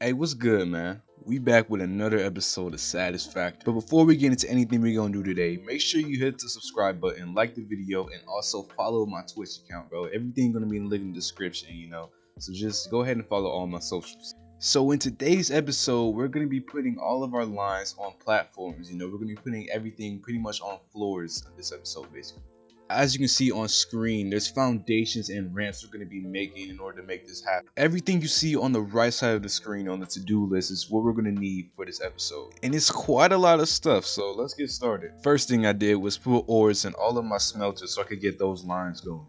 Hey, what's good, man? We back with another episode of Satisfactory. But before we get into anything we're gonna do today, make sure you hit the subscribe button, like the video, and also follow my Twitch account, bro. Everything gonna be in the link in the description. So just go ahead and follow all my socials. So in today's episode, we're gonna be putting all of our lines on platforms. We're gonna be putting everything pretty much on floors in this episode, basically. As you can see on screen, there's foundations and ramps we're going to be making in order to make this happen. Everything you see on the right side of the screen on the to-do list is what we're going to need for this episode. And it's quite a lot of stuff, so let's get started. First thing I did was put ores in all of my smelters so I could get those lines going.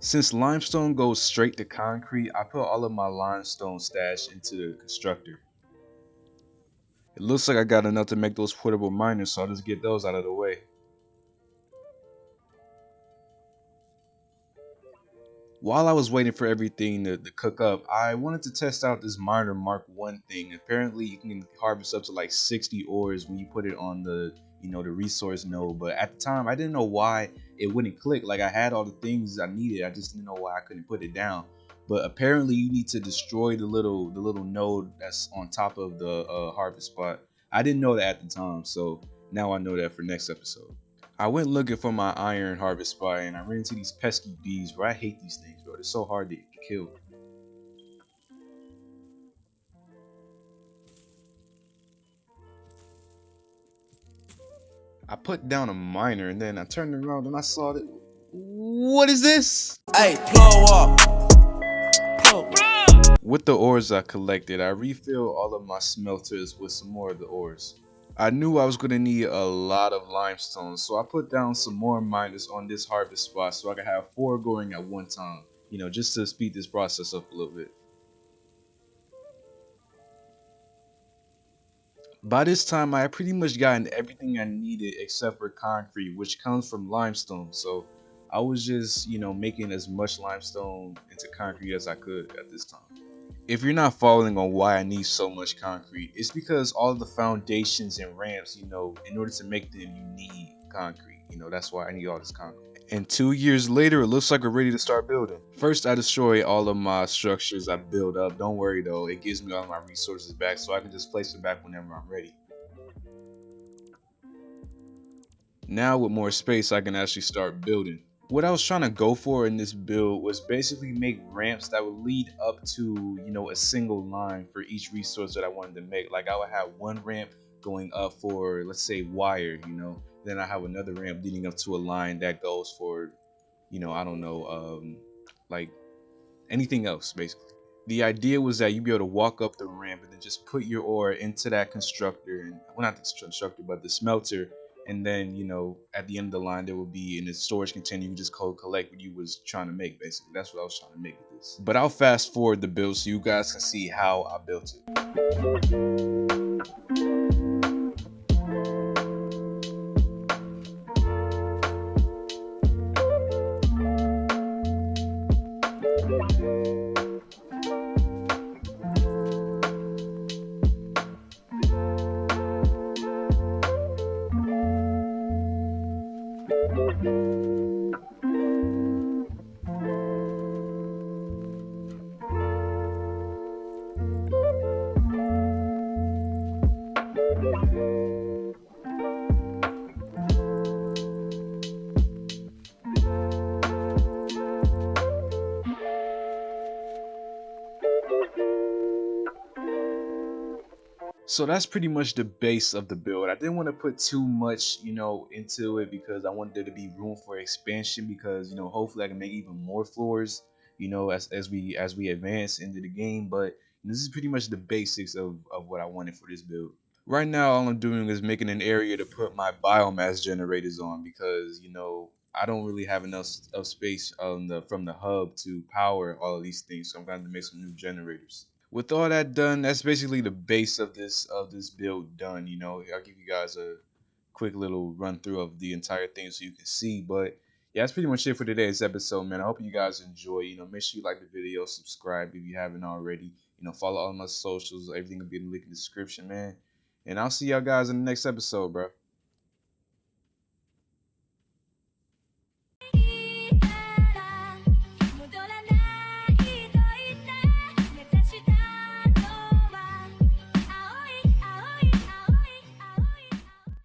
Since limestone goes straight to concrete, I put all of my limestone stash into the constructor. It looks like I got enough to make those portable miners, so I'll just get those out of the way. While I was waiting for everything to cook up, I wanted to test out this miner Mark 1 thing. Apparently you can harvest up to like 60 ores when you put it on the resource node. But at the time I didn't know why it wouldn't click. Like, I had all the things I needed, I just didn't know why I couldn't put it down. But apparently you need to destroy the little node that's on top of the harvest spot. I didn't know that at the time, so now I know that for next episode. I went looking for my iron harvest spot and I ran into these pesky bees, bro. I hate these things, bro. They're so hard to kill. I put down a miner and then I turned around and I saw that. What is this? Hey, blow up. With the ores I collected, I refilled all of my smelters with some more of the ores. I knew I was going to need a lot of limestone, so I put down some more miners on this harvest spot so I could have 4 going at one time, just to speed this process up a little bit. By this time, I had pretty much gotten everything I needed except for concrete, which comes from limestone, so I was just, making as much limestone into concrete as I could at this time. If you're not following on why I need so much concrete, it's because all of the foundations and ramps, in order to make them, you need concrete. That's why I need all this concrete. And 2 years later, it looks like we're ready to start building. First, I destroy all of my structures I build up. Don't worry though, it gives me all my resources back so I can just place it back whenever I'm ready. Now with more space, I can actually start building. What I was trying to go for in this build was basically make ramps that would lead up to, a single line for each resource that I wanted to make. Like, I would have one ramp going up for, let's say, wire, then I have another ramp leading up to a line that goes for, I don't know, like anything else, basically. The idea was that you'd be able to walk up the ramp and then just put your ore into that constructor, and well, not the constructor, but the smelter. And then, at the end of the line, there will be in the storage container, you can just collect what you was trying to make, basically. That's what I was trying to make with this. But I'll fast forward the build so you guys can see how I built it. So that's pretty much the base of the build. I didn't want to put too much, into it because I wanted there to be room for expansion because, hopefully I can make even more floors, as we advance into the game. But this is pretty much the basics of what I wanted for this build. Right now, all I'm doing is making an area to put my biomass generators on because, I don't really have enough of space from the hub to power all of these things. So I'm going to make some new generators. With all that done, that's basically the base of this build done. I'll give you guys a quick little run through of the entire thing so you can see. But yeah, that's pretty much it for today's episode, man. I hope you guys enjoy. Make sure you like the video, subscribe if you haven't already. Follow all my socials. Everything will be in the link in the description, man. And I'll see y'all guys in the next episode, bro.